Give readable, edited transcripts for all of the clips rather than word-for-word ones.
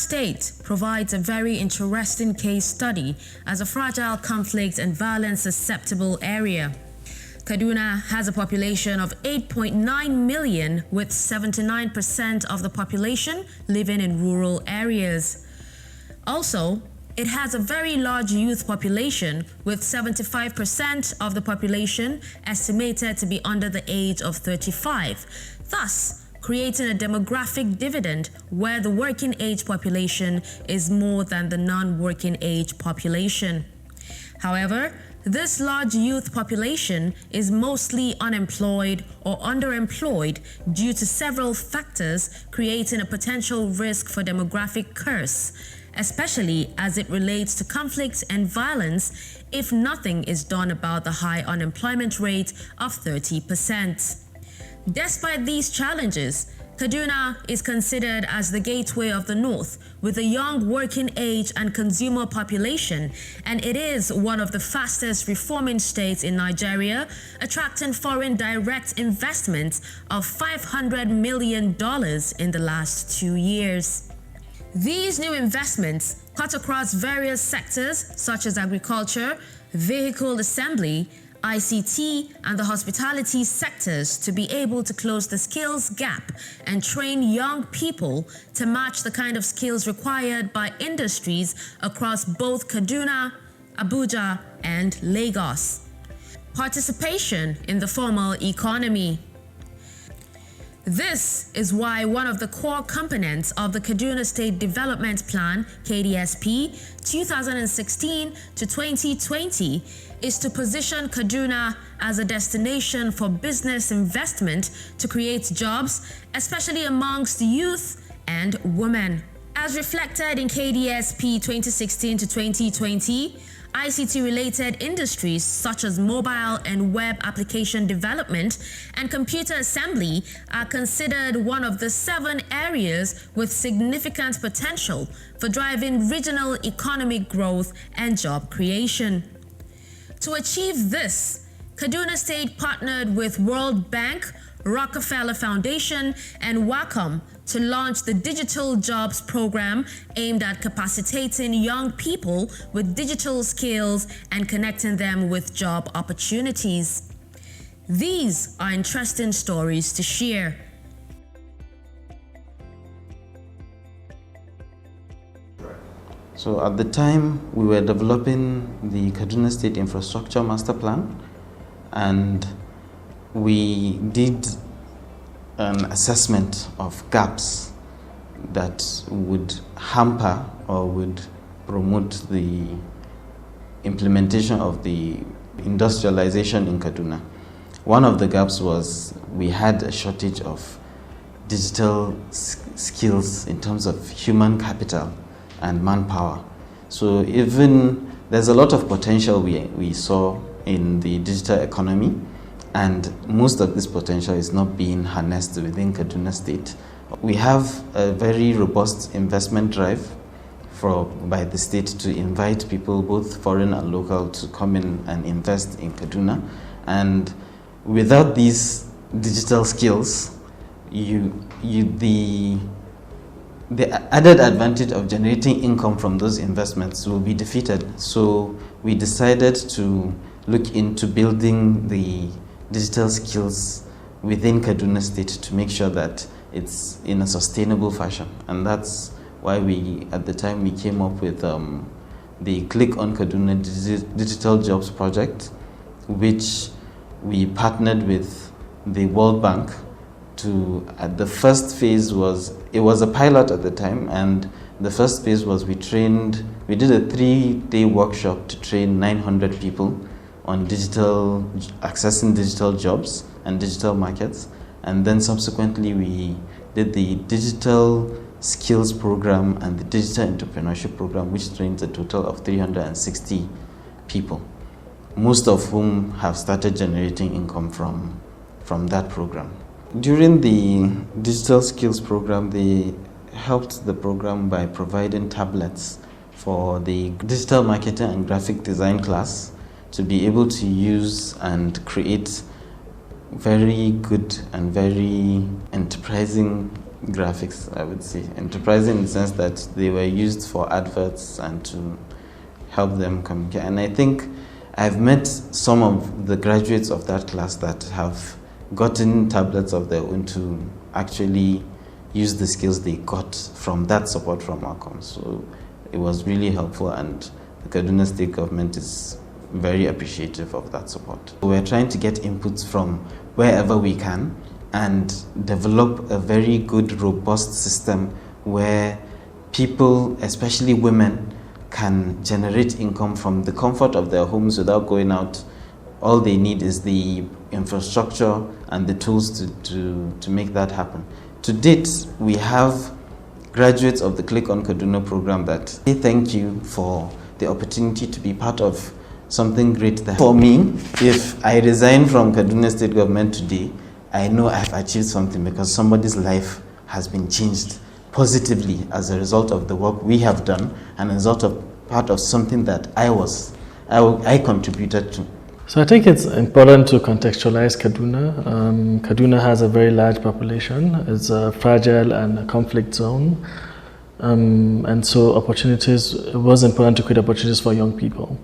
State provides a very interesting case study as a fragile, conflict and violence susceptible area. Kaduna has a population of 8.9 million, with 79% of the population living in rural areas. Also, it has a very large youth population, with 75% of the population estimated to be under the age of 35, thus creating a demographic dividend where the working age population is more than the non-working age population. However, this large youth population is mostly unemployed or underemployed due to several factors, creating a potential risk for demographic curse, especially as it relates to conflict and violence if nothing is done about the high unemployment rate of 30%. Despite these challenges, Kaduna is considered as the gateway of the North, with a young working age and consumer population, and it is one of the fastest reforming states in Nigeria, attracting foreign direct investments of $500 million in the last 2 years. These new investments cut across various sectors such as agriculture, vehicle assembly, ICT, and the hospitality sectors to be able to close the skills gap and train young people to match the kind of skills required by industries across both Kaduna, Abuja, and Lagos. Participation in the formal economy. This is why one of the core components of the Kaduna State Development Plan, KDSP, 2016 to 2020 is to position Kaduna as a destination for business investment to create jobs, especially amongst youth and women. As reflected in KDSP 2016 to 2020, ICT-related industries such as mobile and web application development and computer assembly are considered one of the 7 areas with significant potential for driving regional economic growth and job creation. To achieve this, Kaduna State partnered with World Bank, Rockefeller Foundation, and Wacom to launch the Digital Jobs Program aimed at capacitating young people with digital skills and connecting them with job opportunities. These are interesting stories to share. So at the time, we were developing the Kaduna State Infrastructure Master Plan, and we did an assessment of gaps that would hamper or would promote the implementation of the industrialization in Kaduna. One of the gaps was we had a shortage of digital skills in terms of human capital and manpower. So even there's a lot of potential we saw in the digital economy, and most of this potential is not being harnessed within Kaduna State. We have a very robust investment drive by the state to invite people, both foreign and local, to come in and invest in Kaduna. And without these digital skills, the added advantage of generating income from those investments will be defeated. So we decided to look into building the digital skills within Kaduna State to make sure that it's in a sustainable fashion. And that's why at the time we came up with the Click-On Kaduna Digital Jobs Project, which we partnered with the World Bank the first phase it was a pilot at the time, and the first phase was we did a 3-day workshop to train 900 people on accessing digital jobs and digital markets. And then subsequently we did the digital skills program and the digital entrepreneurship program, which trained a total of 360 people, most of whom have started generating income from that program. During the digital skills program, they helped the program by providing tablets for the digital marketing and graphic design class to be able to use and create very good and very enterprising graphics, I would say. Enterprising in the sense that they were used for adverts and to help them communicate. And I think I've met some of the graduates of that class that have gotten tablets of their own to actually use the skills they got from that support from Wacom. So it was really helpful, and the Kaduna State government is very appreciative of that support. We're trying to get inputs from wherever we can and develop a very good, robust system where people, especially women, can generate income from the comfort of their homes without going out. All they need is the infrastructure and the tools to make that happen. To date, we have graduates of the Click-On Kaduna program that say thank you for the opportunity to be part of something great there. For me, if I resign from Kaduna State government today, I know I've achieved something because somebody's life has been changed positively as a result of the work we have done and as a result of part of something that I contributed to. So I think it's important to contextualize Kaduna. Kaduna has a very large population. It's a fragile and a conflict zone. And so it was important to create opportunities for young people.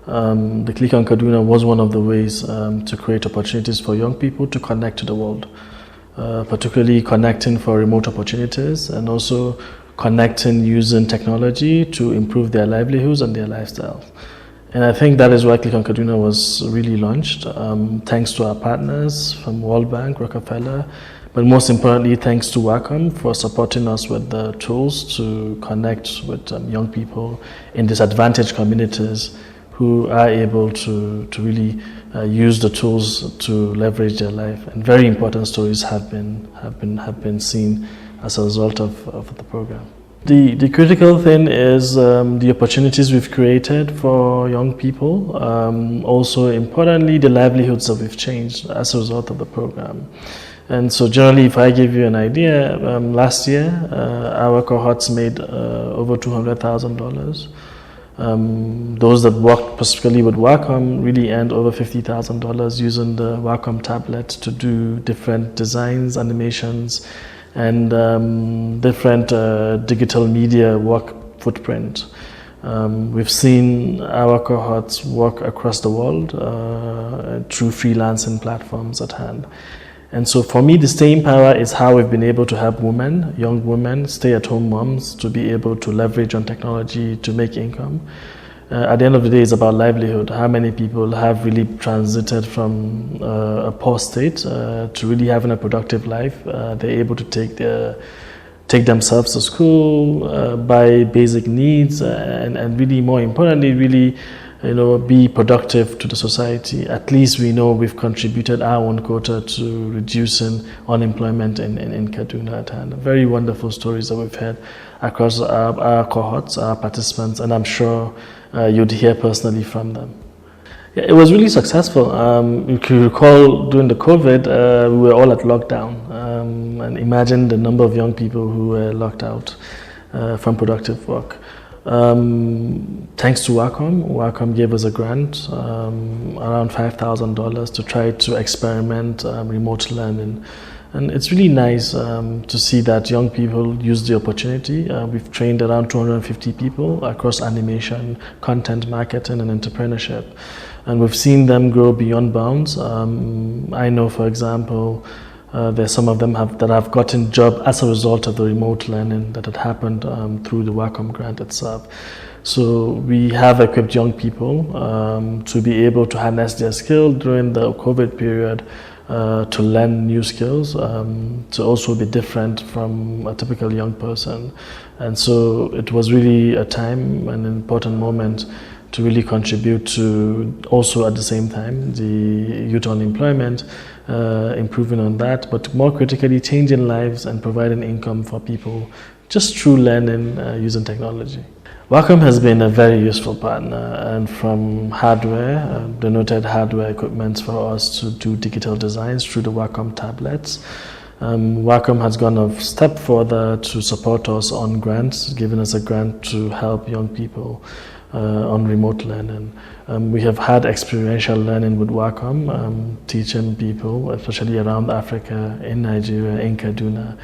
The Click-On Kaduna was one of the ways to create opportunities for young people to connect to the world, particularly connecting for remote opportunities and also connecting using technology to improve their livelihoods and their lifestyle. And I think that is why Click-On Kaduna was really launched, thanks to our partners from World Bank, Rockefeller, but most importantly, thanks to Wacom for supporting us with the tools to connect with young people in disadvantaged communities who are able to really use the tools to leverage their life. And very important stories have been seen as a result of the program. The critical thing is the opportunities we've created for young people. Also importantly, the livelihoods that we've changed as a result of the program. And so generally, if I give you an idea, last year our cohorts made over $200,000. Those that worked specifically with Wacom really earned over $50,000 using the Wacom tablet to do different designs, animations, and different digital media work footprint. We've seen our cohorts work across the world through freelancing platforms at hand. And so for me, the staying power is how we've been able to help women, young women, stay-at-home moms to be able to leverage on technology to make income. At the end of the day, it's about livelihood. How many people have really transited from a poor state to really having a productive life? They're able to take themselves to school, buy basic needs, and really more importantly, really be productive to the society. At least we know we've contributed our own quota to reducing unemployment in Kaduna at hand. Very wonderful stories that we've heard across our cohorts, our participants, and I'm sure you'd hear personally from them. Yeah, it was really successful. If you recall, during the COVID, we were all at lockdown. And imagine the number of young people who were locked out from productive work. Thanks to Wacom gave us a grant, around $5,000 to try to experiment remote learning. And it's really nice to see that young people use the opportunity. We've trained around 250 people across animation, content marketing, and entrepreneurship. And we've seen them grow beyond bounds. I know, for example, there's some of them that have gotten jobs as a result of the remote learning that had happened through the Wacom grant itself. So we have equipped young people to be able to harness their skill during the COVID period, to learn new skills, to also be different from a typical young person. And so it was really a time, an important moment to really contribute to also at the same time the youth unemployment, improving on that, but more critically changing lives and providing income for people just through learning using technology. Wacom has been a very useful partner, and from hardware, denoted hardware equipment for us to do digital designs through the Wacom tablets. Wacom has gone a step further to support us on grants, giving us a grant to help young people on remote learning. We have had experiential learning with Wacom, teaching people, especially around Africa, in Nigeria, in Kaduna,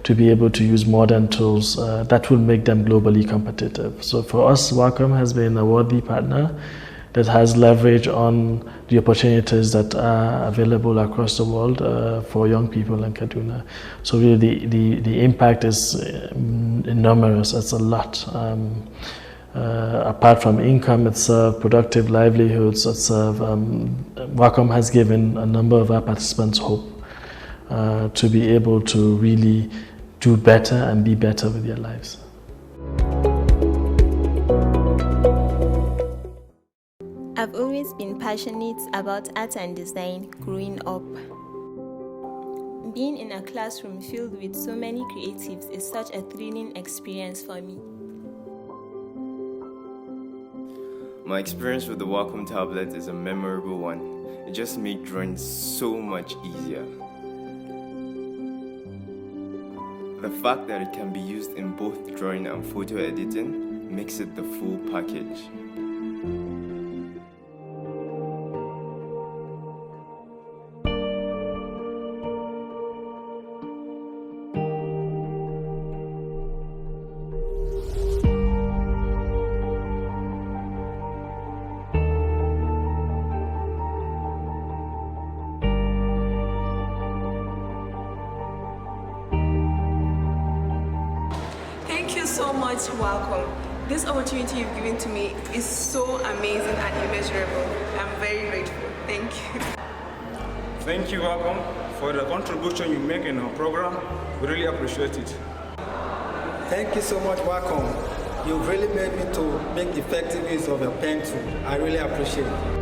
to be able to use modern tools that will make them globally competitive. So for us, Wacom has been a worthy partner that has leverage on the opportunities that are available across the world for young people in Kaduna. So really the impact is enormous. It's a lot. Apart from income itself, productive livelihoods itself, Wacom has given a number of our participants hope to be able to really do better and be better with their lives. I've always been passionate about art and design growing up. Being in a classroom filled with so many creatives is such a thrilling experience for me. My experience with the Wacom tablet is a memorable one. It just made drawing so much easier. The fact that it can be used in both drawing and photo editing makes it the full package. Thank you so much, Wacom. This opportunity you've given to me is so amazing and immeasurable. I'm very grateful. Thank you. Thank you, Wacom, for the contribution you make in our program. We really appreciate it. Thank you so much, Wacom. You've really made me to make effective use of your pen tool. I really appreciate it.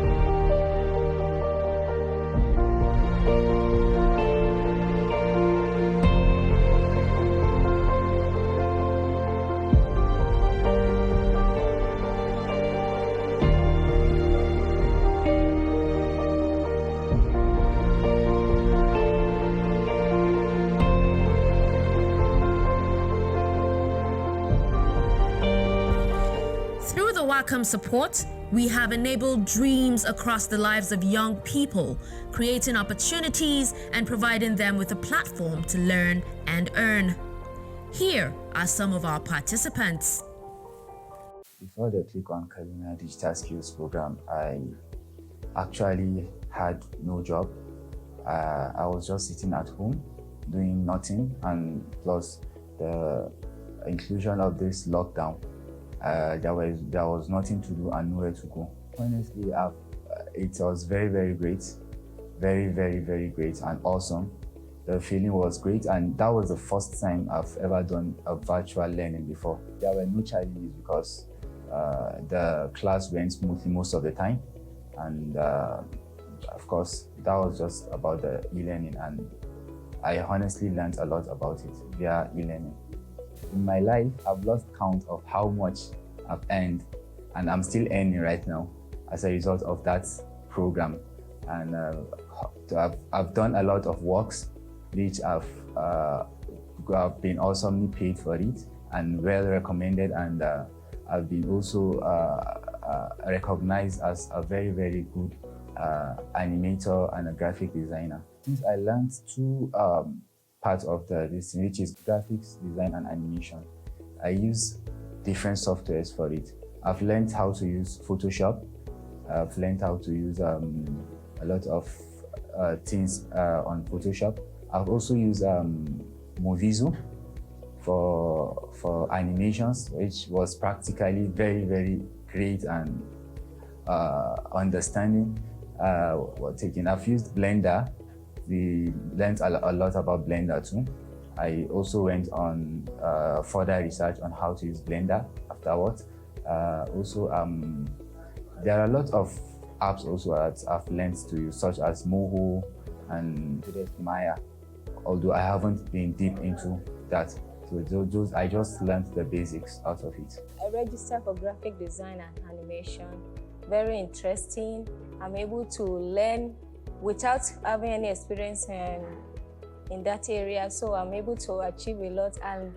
Through the Wacom support, we have enabled dreams across the lives of young people, creating opportunities and providing them with a platform to learn and earn. Here are some of our participants. Before the Click-On Kaduna Digital Skills Program, I actually had no job. I was just sitting at home doing nothing, and plus the inclusion of this lockdown, there was nothing to do and nowhere to go. Honestly, it was very, very great. Very, very, very great and awesome. The feeling was great, and that was the first time I've ever done a virtual learning before. There were no challenges because the class went smoothly most of the time, and of course that was just about the e-learning, and I honestly learned a lot about it via e-learning. In my life, I've lost count of how much I've earned, and I'm still earning right now as a result of that program. And I've done a lot of works which I've been awesomely paid for it and well recommended, and I've been also recognized as a very, very good animator and a graphic designer. Since I learned two parts of this, which is graphics design and animation, I use different softwares for it. I've learned how to use Photoshop. I've learned how to use a lot of things on Photoshop. I've also used Movizu for animations, which was practically very, very great and understanding. I've used Blender. We learned a lot about Blender too. I also went on further research on how to use Blender afterwards. There are a lot of apps also that I've learned to use, such as Moho and Maya, although I haven't been deep into that. So I just learned the basics out of it. I registered for graphic design and animation. Very interesting. I'm able to learn without having any experience in that area, so I'm able to achieve a lot and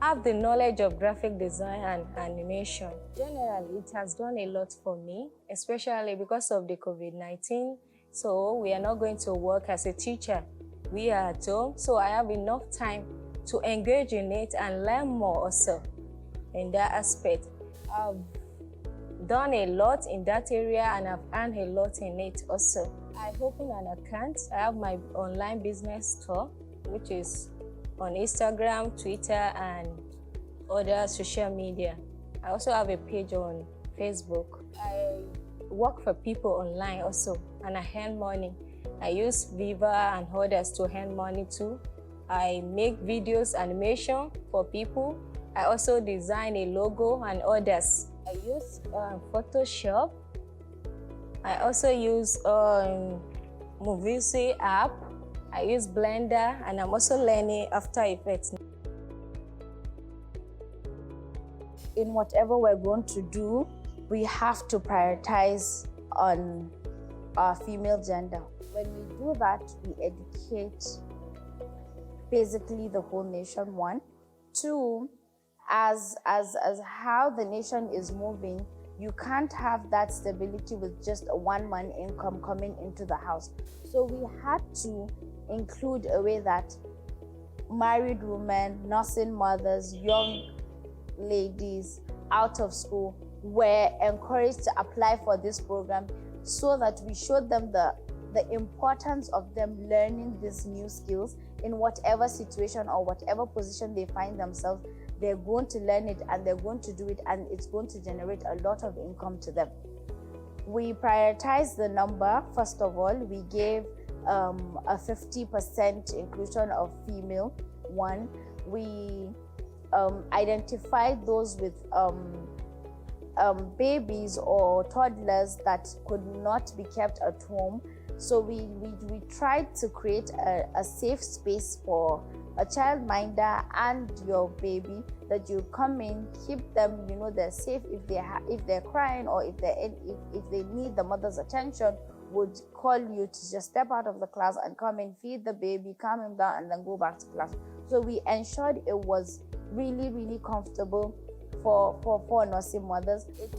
have the knowledge of graphic design and animation. Generally, it has done a lot for me, especially because of the COVID-19. So we are not going to work as a teacher. We are at home, so I have enough time to engage in it and learn more also in that aspect. I've done a lot in that area and I've earned a lot in it also. I opened an account. I have my online business store, which is on Instagram, Twitter, and other social media. I also have a page on Facebook. I work for people online also, and I earn money. I use Viva and others to earn money too. I make videos, animation for people. I also design a logo and others. I use Photoshop. I also use Moviesi app. I use Blender, and I'm also learning After Effects. In whatever we're going to do, we have to prioritize on our female gender. When we do that, we educate basically the whole nation, one. Two, as how the nation is moving, you can't have that stability with just a one-man income coming into the house. So we had to include a way that married women, nursing mothers, young ladies out of school were encouraged to apply for this program, so that we showed them the importance of them learning these new skills in whatever situation or whatever position they find themselves. They're going to learn it and they're going to do it, and it's going to generate a lot of income to them. We prioritized the number. First of all, we gave a 50% inclusion of female. One, we identified those with babies or toddlers that could not be kept at home. So we tried to create a safe space for a childminder and your baby, that you come in, keep them, they're safe. If they're crying or if they need the mother's attention, would call you to just step out of the class and come and feed the baby, calm him down, and then go back to class. So we ensured it was really, really comfortable for nursing mothers. It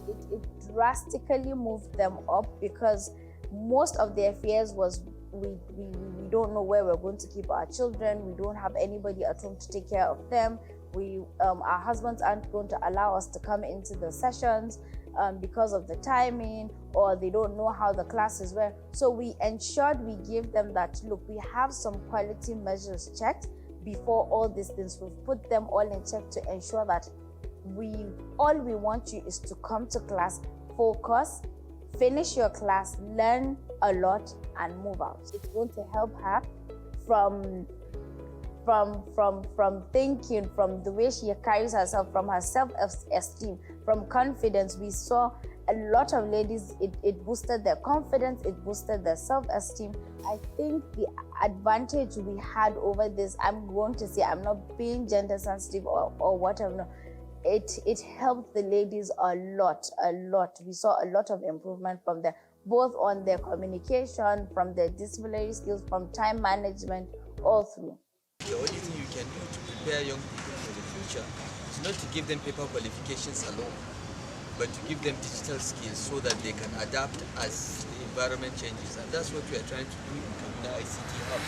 drastically moved them up, because most of their fears was we don't know where we're going to keep our children. We don't have anybody at home to take care of them. Our husbands aren't going to allow us to come into the sessions because of the timing, or they don't know how the classes were. So we ensured we gave them that, look, we have some quality measures checked before all these things. We've put them all in check to ensure that all we want you is to come to class, focus, finish your class, learn a lot, and move out. It's going to help her from thinking, from the way she carries herself, from her self-esteem, from confidence. We saw a lot of ladies, it boosted their confidence, it boosted their self-esteem. I think the advantage we had over this, I'm going to say, I'm not being gender sensitive or whatever, no. It helped the ladies a lot. We saw a lot of improvement from them, both on their communication, from their disciplinary skills, from time management, all through. The only thing you can do to prepare young people for the future is not to give them paper qualifications alone, but to give them digital skills so that they can adapt as the environment changes. And that's what we are trying to do in Kaduna ICT Hub.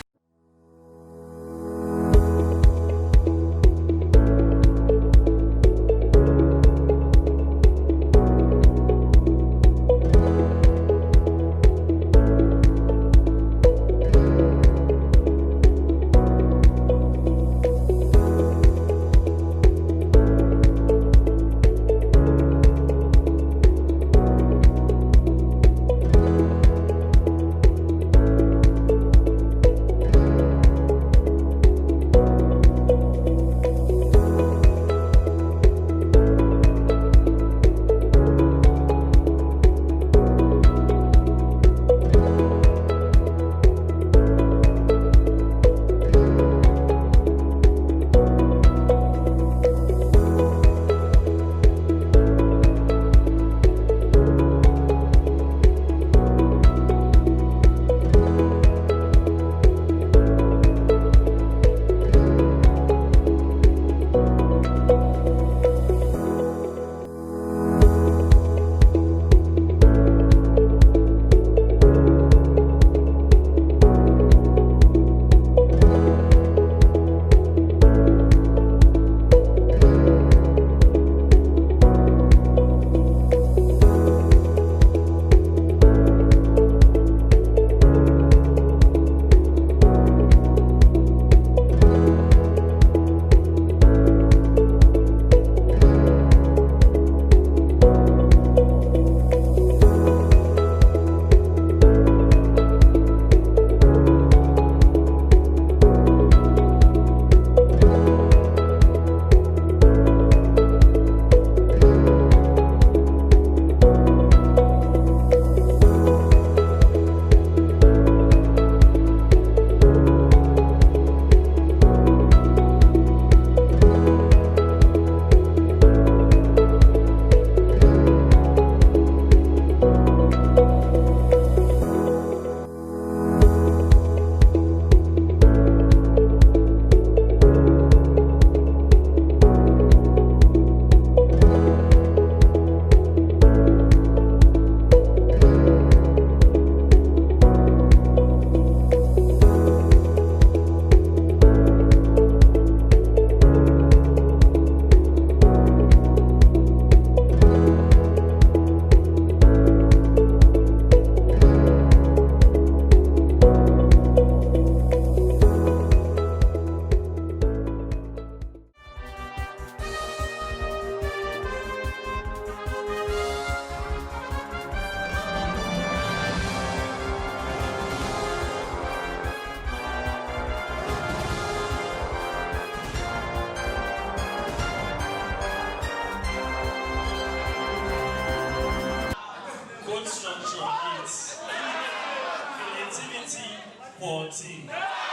much on it. Creativity 14.